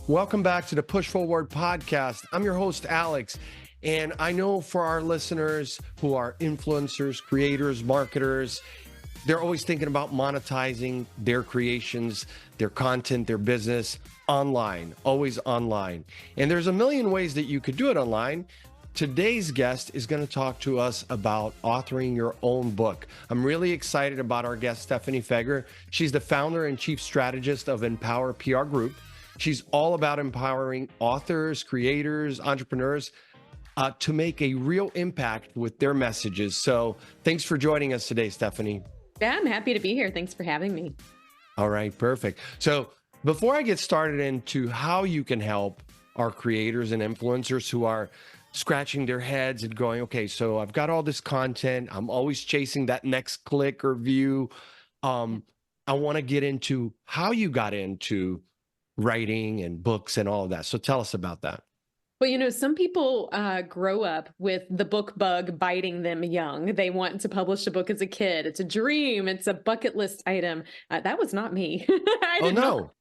Welcome back to the Push Forward podcast. I'm your host, Alex. And I know for our listeners who are influencers, creators, marketers, they're always thinking about monetizing their creations, their content, their business online, always online. And there's a million ways that you could do it online. Today's guest is going to talk to us about authoring your own book. I'm really excited about our guest, Stephanie Feger. She's the founder and chief strategist of Empower PR Group. She's all about empowering authors, creators, entrepreneurs to make a real impact with their messages. So thanks for joining us today, Stephanie. Yeah, I'm happy to be here. Thanks for having me. All right, perfect. So before I get started into how you can help our creators and influencers who are scratching their heads and going, okay, so I've got all this content. I'm always chasing that next click or view. I want to get into how you got into writing and books and all of that. So tell us about that. Well, some people grow up with the book bug biting them young. They want to publish a book as a kid. It's a dream. It's a bucket list item. That was not me.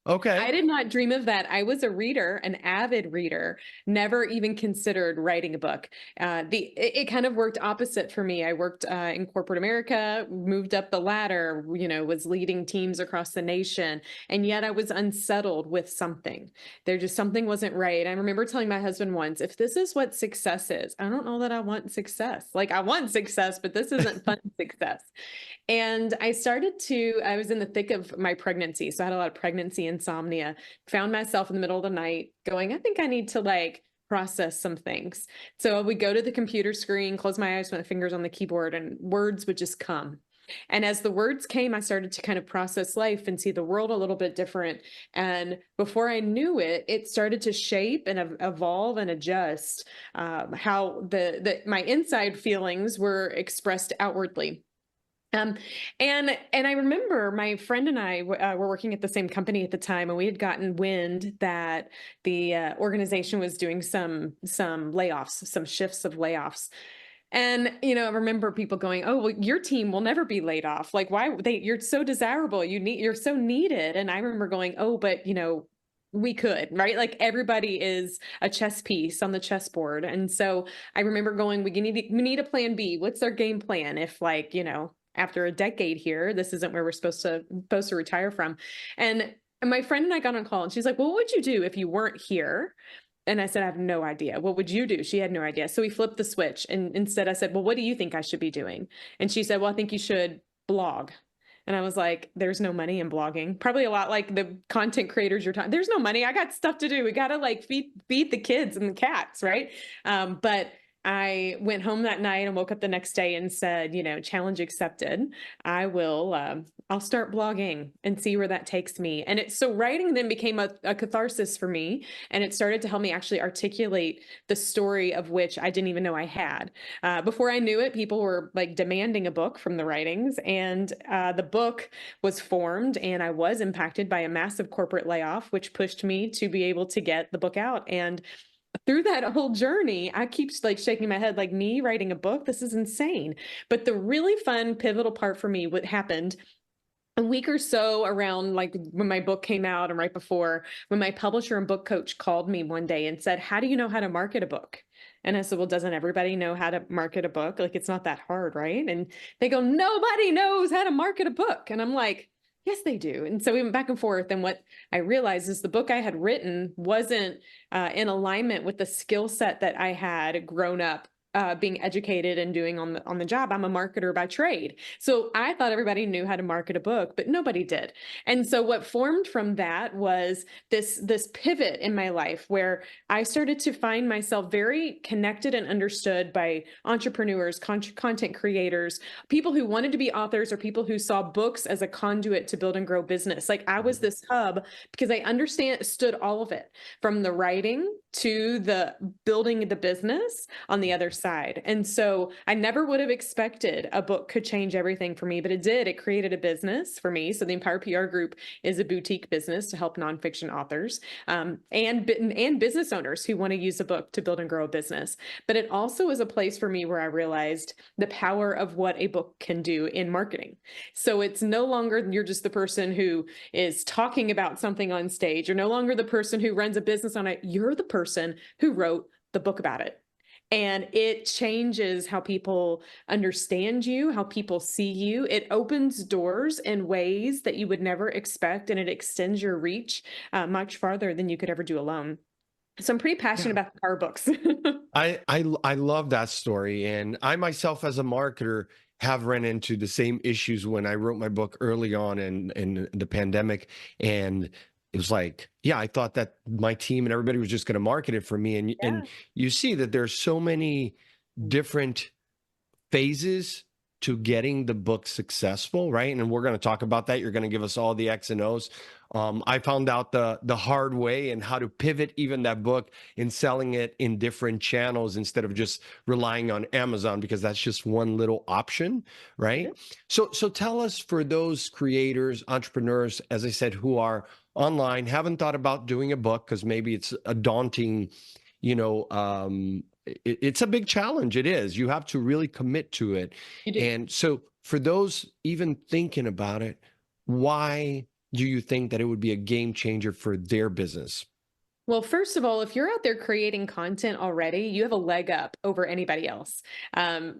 Okay. I did not dream of that. I was a reader, an avid reader, never even considered writing a book. It kind of worked opposite for me. I worked in corporate America, moved up the ladder, was leading teams across the nation. And yet I was unsettled with something. Something wasn't right. I remember telling my husband once, if this is what success is, I don't know that I want success. Like I want success, but this isn't fun success. And I was in the thick of my pregnancy. So I had a lot of pregnancy insomnia, found myself in the middle of the night going, I think I need to process some things. So I would go to the computer screen, close my eyes, put my fingers on the keyboard, and words would just come. And as the words came, I started to kind of process life and see the world a little bit different. And before I knew it, it started to shape and evolve and adjust how my inside feelings were expressed outwardly. And I remember my friend and I were working at the same company at the time, and we had gotten wind that the organization was doing some layoffs, some shifts of layoffs. And, I remember people going, oh, well, your team will never be laid off. Like, you're so desirable. You're so needed. And I remember going, oh, but, we could, right? Like everybody is a chess piece on the chessboard. And so I remember going, we need a plan B. What's our game plan? If after a decade here, this isn't where we're supposed to retire from. And my friend and I got on a call and she's like, well, what would you do if you weren't here? And I said, I have no idea. What would you do? She had no idea. So we flipped the switch. And instead I said, well, what do you think I should be doing? And she said, well, I think you should blog. And I was like, there's no money in blogging. Probably a lot like the content creators you're talking. There's no money. I got stuff to do. We got to feed the kids and the cats. Right. But I went home that night and woke up the next day and said, challenge accepted. I'll start blogging and see where that takes me. And so writing then became a catharsis for me. And it started to help me actually articulate the story of which I didn't even know I had. Before I knew it, people were demanding a book from the writings, and the book was formed, and I was impacted by a massive corporate layoff, which pushed me to be able to get the book out. And through that whole journey, I keep shaking my head, me writing a book, this is insane. But the really fun, pivotal part for me, what happened a week or so around when my book came out and right before, when my publisher and book coach called me one day and said, how do you know how to market a book? And I said, well, doesn't everybody know how to market a book? It's not that hard, right? And they go, nobody knows how to market a book. And I'm like, yes, they do. And so we went back and forth. And what I realized is the book I had written wasn't in alignment with the skill set that I had grown up being educated and doing on the job. I'm a marketer by trade. So I thought everybody knew how to market a book, but nobody did. And so what formed from that was this pivot in my life where I started to find myself very connected and understood by entrepreneurs, content creators, people who wanted to be authors, or people who saw books as a conduit to build and grow business. I was this hub because I understood all of it, from the writing to the building the business on the other side. side. And so I never would have expected a book could change everything for me, but it did. It created a business for me. So the Empire PR Group is a boutique business to help nonfiction authors and business owners who want to use a book to build and grow a business. But it also is a place for me where I realized the power of what a book can do in marketing. So it's no longer you're just the person who is talking about something on stage. You're no longer the person who runs a business on it. You're the person who wrote the book about it. And it changes how people understand you, how people see you. It opens doors in ways that you would never expect, and it extends your reach much farther than you could ever do alone. So I'm pretty passionate about the power books. I love that story. And I myself as a marketer have run into the same issues when I wrote my book early on in the pandemic. And it was like, yeah, I thought that my team and everybody was just going to market it for me. And you see that there's so many different phases to getting the book successful, right? And we're going to talk about that. You're going to give us all the X and O's. I found out the hard way and how to pivot even that book in selling it in different channels instead of just relying on Amazon, because that's just one little option, right? So tell us, for those creators, entrepreneurs, as I said, who are online, haven't thought about doing a book because maybe it's a daunting, it's a big challenge. It is. You have to really commit to it. And so for those even thinking about it, why do you think that it would be a game changer for their business? Well, first of all, if you're out there creating content already, you have a leg up over anybody else.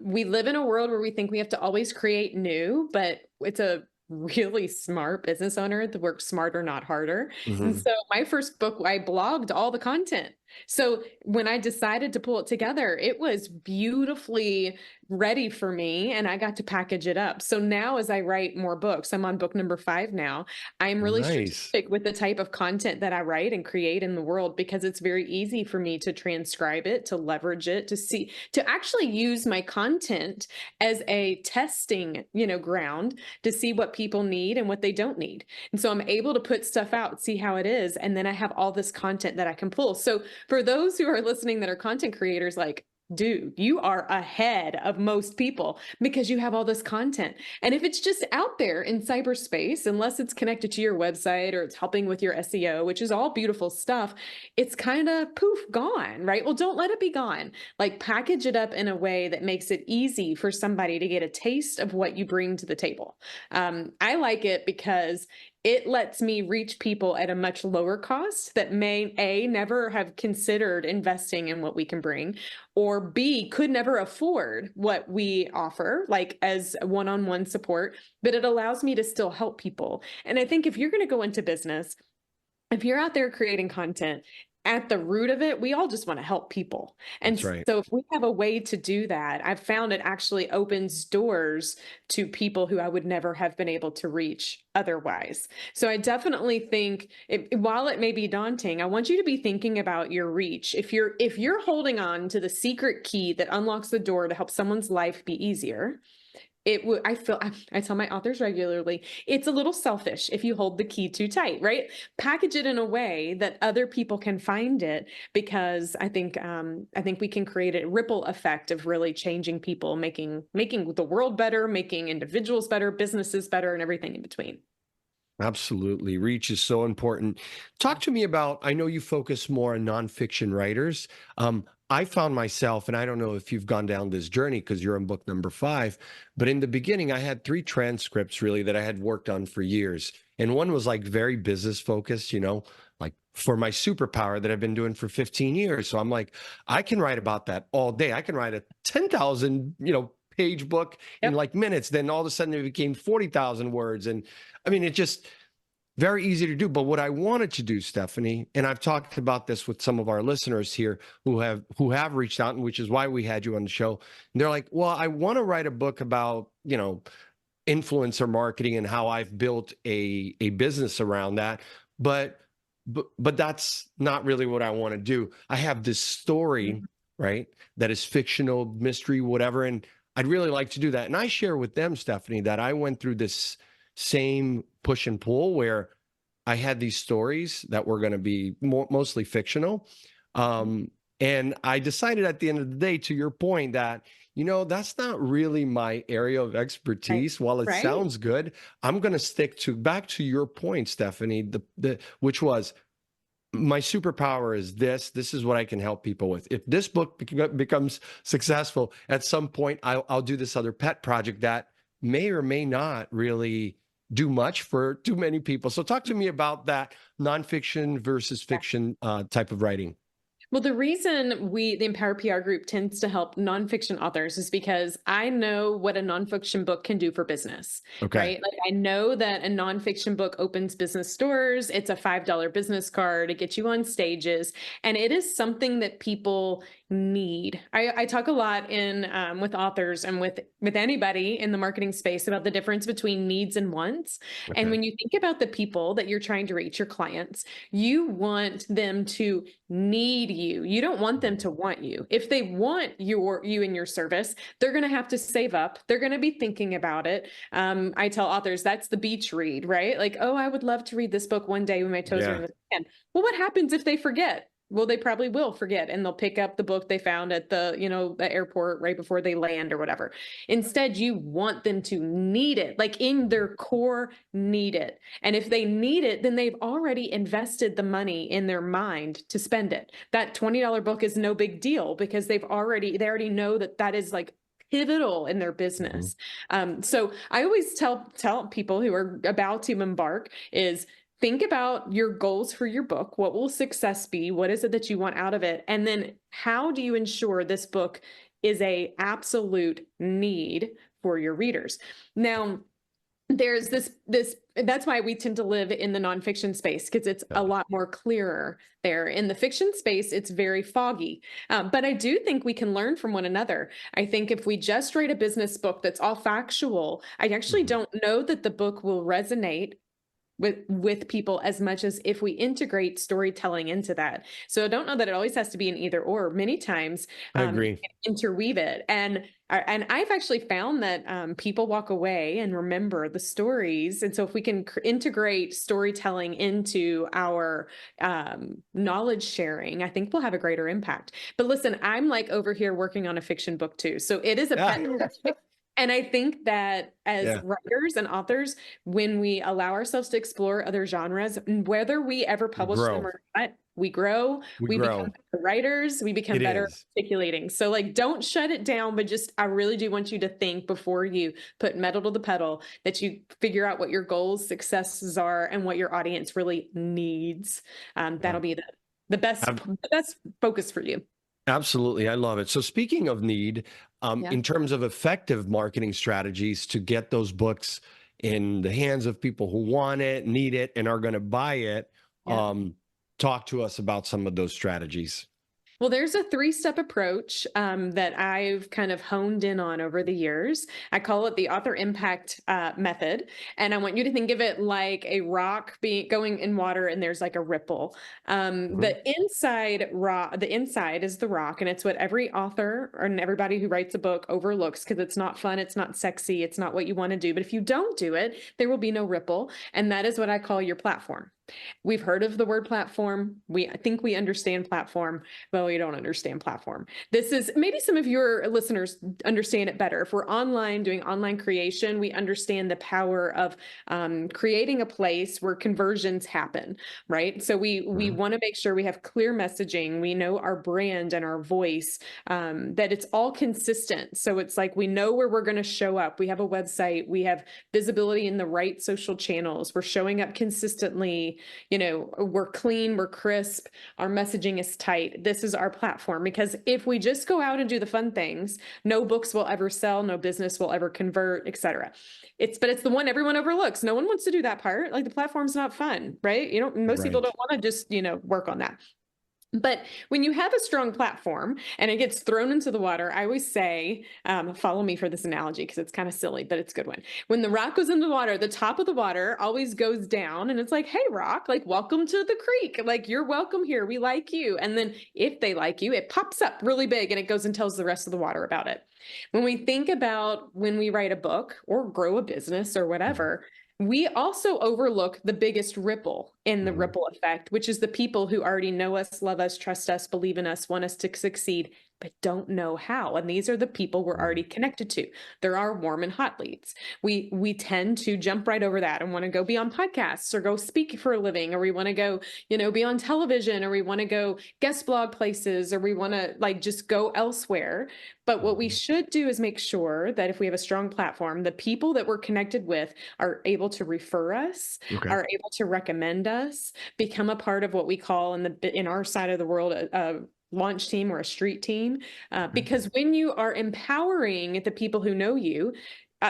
We live in a world where we think we have to always create new, but it's a really smart business owner that works smarter, not harder. And so my first book, I blogged all the content. So when I decided to pull it together, it was beautifully ready for me and I got to package it up. So now as I write more books, I'm on book number 5 now. I'm really strategic with the type of content that I write and create in the world, because it's very easy for me to transcribe it, to leverage it, to actually use my content as a testing, ground to see what people need and what they don't need. And so I'm able to put stuff out, see how it is. And then I have all this content that I can pull. So for those who are listening that are content creators, like, dude, you are ahead of most people because you have all this content. And if it's just out there in cyberspace, unless it's connected to your website or it's helping with your SEO, which is all beautiful stuff, it's kind of poof, gone, right? Well, don't let it be gone. Like, package it up in a way that makes it easy for somebody to get a taste of what you bring to the table. I like it because it lets me reach people at a much lower cost that may never have considered investing in what we can bring, or B, could never afford what we offer, like as one-on-one support, but it allows me to still help people. And I think if you're going to go into business, if you're out there creating content, at the root of it, we all just want to help people. And so if we have a way to do that, I've found it actually opens doors to people who I would never have been able to reach otherwise. So I definitely think while it may be daunting, I want you to be thinking about your reach. If you're holding on to the secret key that unlocks the door to help someone's life be easier, I tell my authors regularly, it's a little selfish if you hold the key too tight, right? Package it in a way that other people can find it, because I think we can create a ripple effect of really changing people, making the world better, making individuals better, businesses better, and everything in between. Absolutely. Reach is so important. Talk to me about, I know you focus more on nonfiction writers. I found myself, and I don't know if you've gone down this journey because you're in book number 5, but in the beginning, I had 3 transcripts really that I had worked on for years. And one was like very business focused, like for my superpower that I've been doing for 15 years. So I'm like, I can write about that all day. I can write a 10,000, page book in like minutes. Then all of a sudden it became 40,000 words. And I mean, it just very easy to do. But what I wanted to do, Stephanie, and I've talked about this with some of our listeners here who have reached out, and which is why we had you on the show. And they're like, well, I want to write a book about, influencer marketing and how I've built a business around that. But that's not really what I want to do. I have this story, right, that is fictional, mystery, whatever. And I'd really like to do that. And I share with them, Stephanie, that I went through this same push and pull where I had these stories that were going to be mostly fictional. And I decided at the end of the day, to your point, that, that's not really my area of Right. expertise. While it Right. sounds good, I'm going to stick to, back to your point, Stephanie, which was, my superpower is this. This is what I can help people with. If this book becomes successful, at some point, I'll do this other pet project that may or may not really do much for too many people. So talk to me about that nonfiction versus fiction type of writing. Well, the reason the Empower PR group tends to help nonfiction authors is because I know what a nonfiction book can do for business, Okay. right? Like I know that a nonfiction book opens business doors. It's a $5 business card. It gets you on stages, and it is something that people need. I talk a lot in with authors and with anybody in the marketing space about the difference between needs and wants. And Okay. when you think about the people that you're trying to reach, your clients, you want them to need you. You don't want them to want you. If they want you and your service, they're going to have to save up. They're going to be thinking about it. I tell authors that's the beach read, right? Like, oh, I would love to read this book one day when my toes are in Yeah. the sand. Well, what happens if they forget? Well, they probably will forget, and they'll pick up the book they found at the airport right before they land or whatever. Instead, you want them to need it, like in their core, need it. And if they need it, then they've already invested the money in their mind to spend it. That $20 book is no big deal because they already know that is like pivotal in their Mhm. business. So I always tell people who are about to embark is think about your goals for your book. What will success be? What is it that you want out of it? And then how do you ensure this book is a absolute need for your readers? Now, there's this that's why we tend to live in the nonfiction space because it's a Yeah. lot more clearer there. In the fiction space, it's very foggy. But I do think we can learn from one another. I think if we just write a business book that's all factual, I actually Mhm. don't know that the book will resonate with people as much as if we integrate storytelling into that. So I don't know that it always has to be an either or. Many times I you agree. can interweave it, and I've actually found that people walk away and remember the stories. And so if we can integrate storytelling into our knowledge sharing, I think we'll have a greater impact. But listen, I'm like over here working on a fiction book too, so it is a Yeah. pet project. And I think that as Yeah. writers and authors, when we allow ourselves to explore other genres, whether we ever We publish them grow. or not, we grow, We we become grow. better writers, we become It better is. articulating. So like don't shut it down, but just I really do want you to think before you put metal to the pedal that you figure out what your goals, successes are and what your audience really needs. Yeah. That'll be the best focus for you. Absolutely. I love it. So speaking of need, Yeah. in terms of effective marketing strategies to get those books in the hands of people who want it, need it, and are going to buy it, Yeah. um, talk to us about some of those strategies. Well, there's a three-step approach that I've kind of honed in on over the years. I call it the author impact method, and I want you to think of it like a rock being going in water, and there's like a ripple. Mhm. The inside is the rock, and it's what every author and everybody who writes a book overlooks because it's not fun, it's not sexy, it's not what you want to do. But if you don't do it, there will be no ripple, and that is what I call your platform. We've heard of the word platform. I think we understand platform, but we don't understand platform. This is maybe some of your listeners understand it better. If we're online doing online creation, we understand the power of creating a place where conversions happen, right? So we Mhm. want to make sure we have clear messaging. We know our brand and our voice, that it's all consistent. So it's like we know where we're going to show up. We have a website. We have visibility in the right social channels. We're showing up consistently. We're clean, we're crisp, our messaging is tight. This is our platform because if we just go out and do the fun things, no books will ever sell, no business will ever convert, etc. But it's the one everyone overlooks. No one wants to do that part. Like the platform's not fun, right? Most people Right. don't want to just, work on that. But when you have a strong platform and it gets thrown into the water, I always say, follow me for this analogy because it's kind of silly, but it's a good one. When the rock goes into the water, the top of the water always goes down and it's like, hey, rock, like, welcome to the creek. Like, you're welcome here. We like you. And then if they like you, it pops up really big and it goes and tells the rest of the water about it. When we think about when we write a book or grow a business or Mhm. whatever, We also overlook the biggest ripple in the Mhm. ripple effect, which is the people who already know us, love us, trust us, believe in us, want us to succeed, but don't know how. And these are the people we're Mhm. already connected to. There are warm and hot leads. We tend to jump right over that and want to go be on podcasts or go speak for a living, or we want to go, be on television, or we want to go guest blog places, or we want to like just go elsewhere. But what we Mhm. should do is make sure that if we have a strong platform, the people that we're connected with are able to refer us, Okay. are able to recommend us, become a part of what we call in our side of the world a launch team or a street team. Okay. Because when you are empowering the people who know you,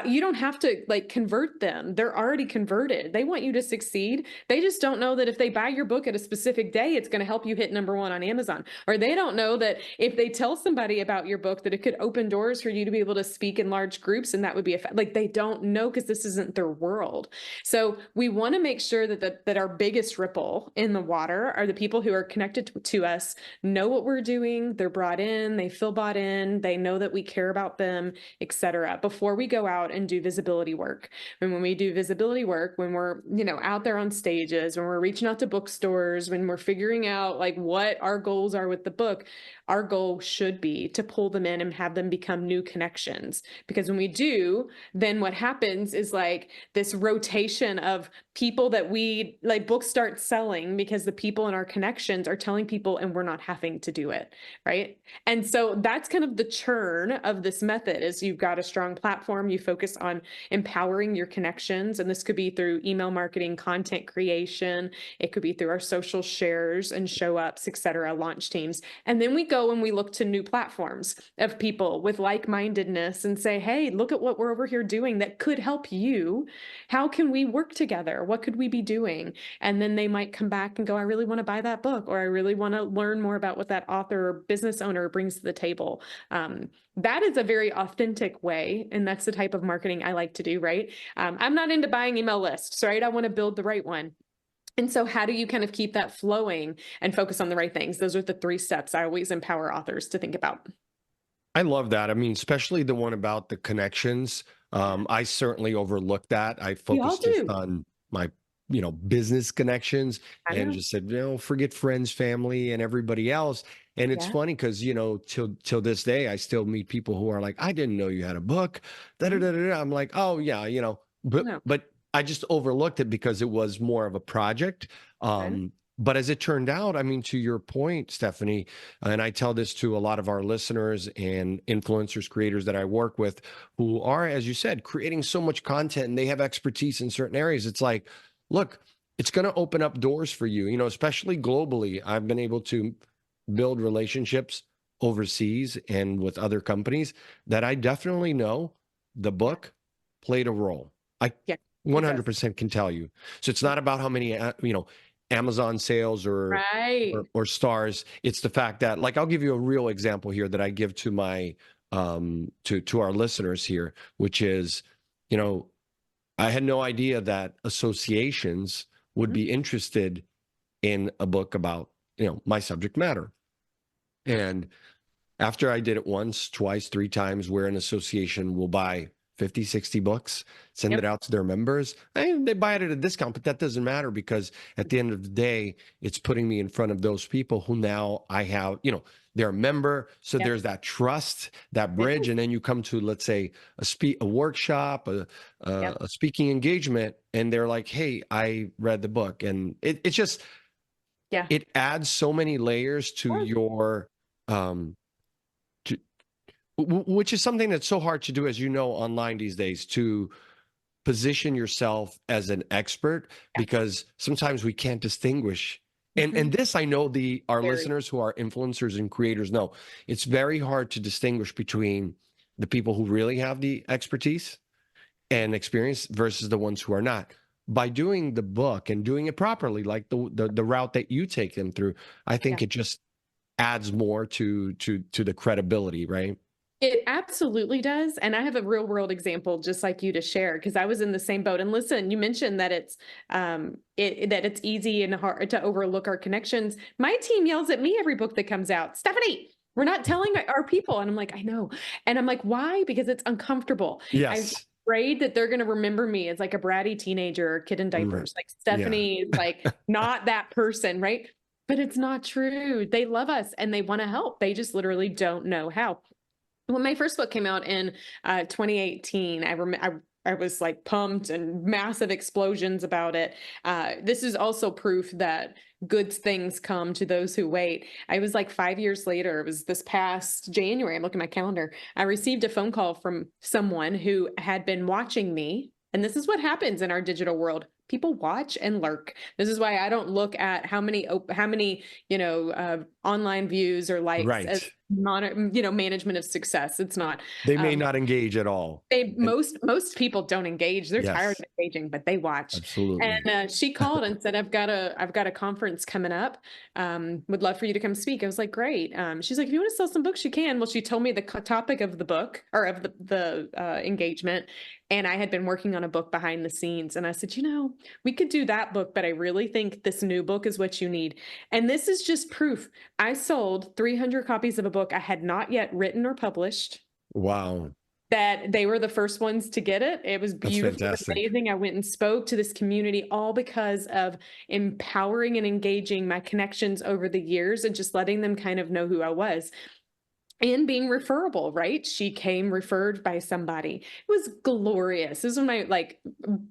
you don't have to like convert them. They're already converted. They want you to succeed. They just don't know that if they buy your book at a specific day, it's going to help you hit #1 on Amazon. Or they don't know that if they tell somebody about your book, that it could open doors for you to be able to speak in large groups, and that would be like they don't know because this isn't their world. So we want to make sure that our biggest ripple in the water are the people who are connected to us, know what we're doing, they're brought in, they feel bought in, they know that we care about them, etc. Before we go out and do visibility work. And when we do visibility work, when we're, out there on stages, when we're reaching out to bookstores, when we're figuring out like what our goals are with the book, our goal should be to pull them in and have them become new connections. Because when we do, then what happens is like this rotation of people that we like books start selling because the people in our connections are telling people and we're not having to do it, right? And so that's kind of the churn of this method is you've got a strong platform, you focus on empowering your connections, and this could be through email marketing, content creation, it could be through our social shares and show ups, etc., launch teams. And then we go and we look to new platforms of people with like-mindedness and say, hey, look at what we're over here doing that could help you. How can we work together? What could we be doing? And then they might come back and go, I really want to buy that book, or I really want to learn more about what that author or business owner brings to the table. That is a very authentic way. And that's the type of marketing I like to do, right? I'm not into buying email lists, right? I want to build the right one. And so how do you kind of keep that flowing and focus on the right things? Those are the 3 steps I always empower authors to think about. I love that. I mean, especially the one about the connections. Yeah. I certainly overlooked that. I We all focused just do. on my, business connections I and know. just said, forget friends, family, and everybody else. And it's Yeah. funny because, till this day, I still meet people who are like, I didn't know you had a book. Da, da, Mhm. da, da, da. I'm like, oh yeah, but No. but I just overlooked it because it was more of a project. Okay. But as it turned out, I mean, to your point, Stephanie, and I tell this to a lot of our listeners and influencers, creators that I work with who are, as you said, creating so much content and they have expertise in certain areas. It's like, look, it's going to open up doors for you, especially globally. I've been able to build relationships overseas and with other companies that I definitely know the Yeah. book played a role. I Yeah. It does. 100% can tell you. So it's Yeah. not about how many, Amazon sales or Right. or stars. It's the fact that, like, I'll give you a real example here that I give to my to our listeners here, which is, you know, I had no idea that associations would Mhm. be interested in a book about, my subject matter. And after I did it once, twice, 3 times, where an association will buy 50, 60 books, send it Yep. out to their members, and they buy it at a discount, but that doesn't matter because at the end of the day, it's putting me in front of those people who now I have, they're a member. So Yep. there's that trust, that It bridge. is. And then you come to, let's say, a workshop, Yep. a speaking engagement, and they're like, hey, I read the book. And it's just, Yeah. it adds so many layers to Sure. your, um, to, which is something that's so hard to do, as you know, online these days, to position yourself as an expert, Yeah. because sometimes we can't distinguish. And Mhm. this, I know our Very. listeners who are influencers and creators know it's very hard to distinguish between the people who really have the expertise and experience versus the ones who are not. By doing the book and doing it properly, like the route that you take them through, I Yeah. think it just adds more to the credibility, right? It absolutely does. And I have a real world example just like you to share because I was in the same boat. And listen, you mentioned that that it's easy and hard to overlook our connections. My team yells at me every book that comes out. Stephanie, we're not telling our people. And I'm like, I know. And I'm like, why? Because it's uncomfortable. I Yes. afraid that they're going to remember me as like a bratty teenager or kid in Right. diapers. Like Yeah. Stephanie is like not that person, right? But it's not true. They love us and they want to help. They just literally don't know how. When my first book came out in 2018, I was like pumped and massive explosions about it. This is also proof that good things come to those who wait. I was like 5 years later, it was this past January, I'm looking at my calendar. I received a phone call from someone who had been watching me. And this is what happens in our digital world. People watch and lurk. This is why I don't look at how many, online views or likes as Right. management of success. It's not. They may Um, not engage at all. they And most people don't engage. They're tired yes, of engaging, but they watch. absolutely. And she called and said, "I've got a conference coming up. Would love for you to come speak." I was like, "Great." She's like, "If you want to sell some books, you can." Well, she told me the topic of the book or of the engagement, and I had been working on a book behind the scenes. And I said, we could do that book, but I really think this new book is what you need. And this is just proof. I sold 300 copies of a book I had not yet written or published, Wow. that they were the first ones to get it. It was That's beautiful and fantastic. amazing. I went and spoke to this community all because of empowering and engaging my connections over the years and just letting them kind of know who I was. And being referable, right? She came referred by somebody. It was glorious. This was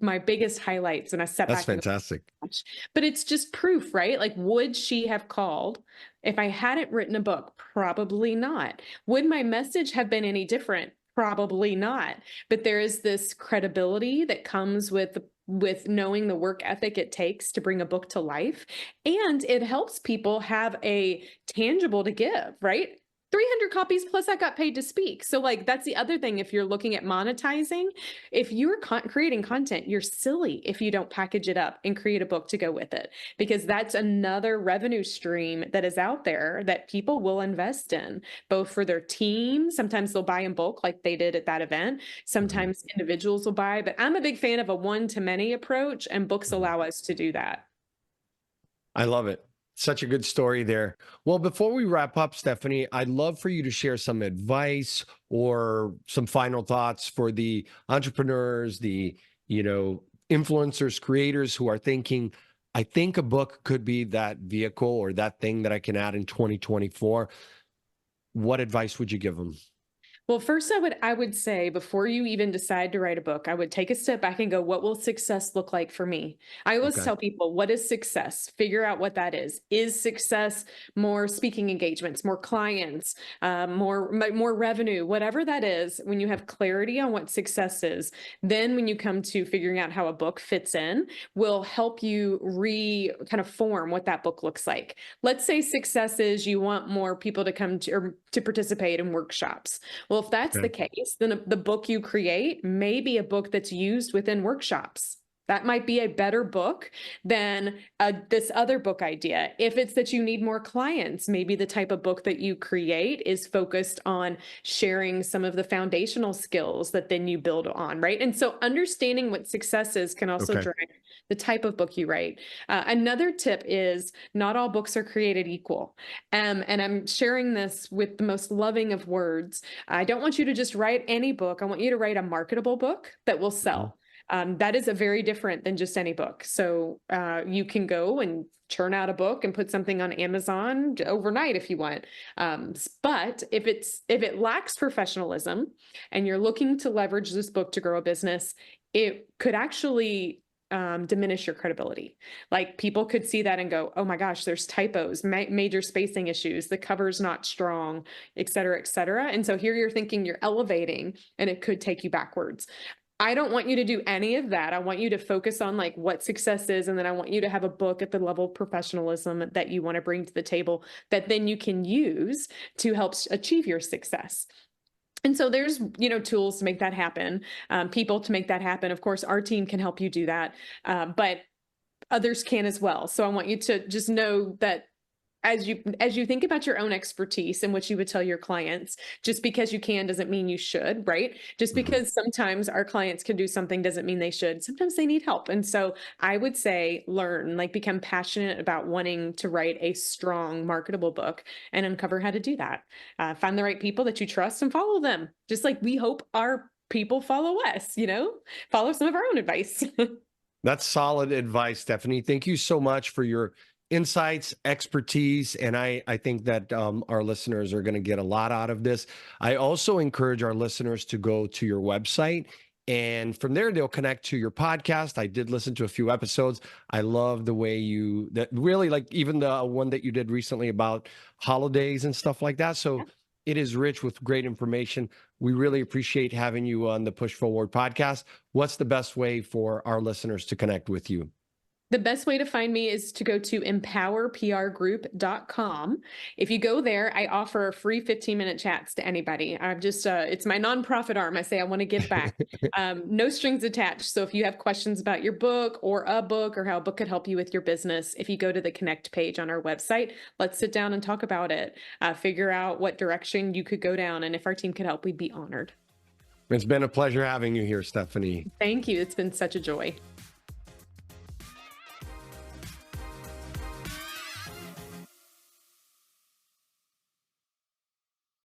my biggest highlights. And I sat That's back and fantastic. watched. But it's just proof, right? Like, would she have called if I hadn't written a book? Probably not. Would my message have been any different? Probably not. But there is this credibility that comes with knowing the work ethic it takes to bring a book to life. And it helps people have a tangible to give, right? 300 copies plus I got paid to speak. So like that's the other thing. If you're looking at monetizing, if you're creating content, you're silly if you don't package it up and create a book to go with it, because that's another revenue stream that is out there that people will invest in, both for their team. Sometimes they'll buy in bulk like they did at that event. Sometimes individuals will buy, but I'm a big fan of a one-to-many approach, and books Mhm. allow us to do that. I love it. Such a good story there. Well, before we wrap up, Stephanie, I'd love for you to share some advice or some final thoughts for the entrepreneurs, the, influencers, creators who are thinking, I think a book could be that vehicle or that thing that I can add in 2024. What advice would you give them? Well, first I would say before you even decide to write a book, I would take a step back and go, what will success look like for me? I always Okay. tell people, what is success? Figure out what that is. Is success more speaking engagements, more clients, more revenue, whatever that is? When you have clarity on what success is, then when you come to figuring out how a book fits in, will help you kind of form what that book looks like. Let's say success is you want more people to come to or to participate in workshops. Well, if that's the Okay. case, then the book you create may be a book that's used within workshops. That might be a better book than this other book idea. If it's that you need more clients, maybe the type of book that you create is focused on sharing some of the foundational skills that then you build on, right? And so understanding what success is can also Okay. drive the type of book you write. Another tip is not all books are created equal. And I'm sharing this with the most loving of words. I don't want you to just write any book. I want you to write a marketable book that will Mhm. sell. That is a very different than just any book. So you can go and churn out a book and put something on Amazon overnight if you want. But if it lacks professionalism and you're looking to leverage this book to grow a business, it could actually diminish your credibility. Like people could see that and go, oh my gosh, there's typos, major spacing issues, the cover's not strong, et cetera, et cetera. And so here you're thinking you're elevating and it could take you backwards. I don't want you to do any of that. I want you to focus on like what success is. And then I want you to have a book at the level of professionalism that you want to bring to the table that then you can use to help achieve your success. And so there's, tools to make that happen, people to make that happen. Of course, our team can help you do that, but others can as well. So I want you to just know that as you think about your own expertise and what you would tell your clients, just because you can doesn't mean you should, right? Just Mhm. because sometimes our clients can do something doesn't mean they should. Sometimes they need help. And so I would say learn, like become passionate about wanting to write a strong marketable book and uncover how to do that. Find the right people that you trust and follow them. Just like we hope our people follow us, follow some of our own advice. That's solid advice, Stephanie. Thank you so much for your insights, expertise, and I think that our listeners are going to get a lot out of this. I also encourage our listeners to go to your website, and from there they'll connect to your podcast. I did listen to a few episodes. I love the way that really, like, even the one that you did recently about holidays and stuff like that. So it is rich with great information. We really appreciate having you on the Push Forward podcast. What's the best way for our listeners to connect with you? The best way to find me is to go to empowerprgroup.com. If you go there, I offer free 15-minute chats to anybody. I'm just, it's my nonprofit arm. I say I want to give back. No strings attached. So if you have questions about your book or a book or how a book could help you with your business, if you go to the Connect page on our website, let's sit down and talk about it. Figure out what direction you could go down. And if our team could help, we'd be honored. It's been a pleasure having you here, Stephanie. Thank you. It's been such a joy.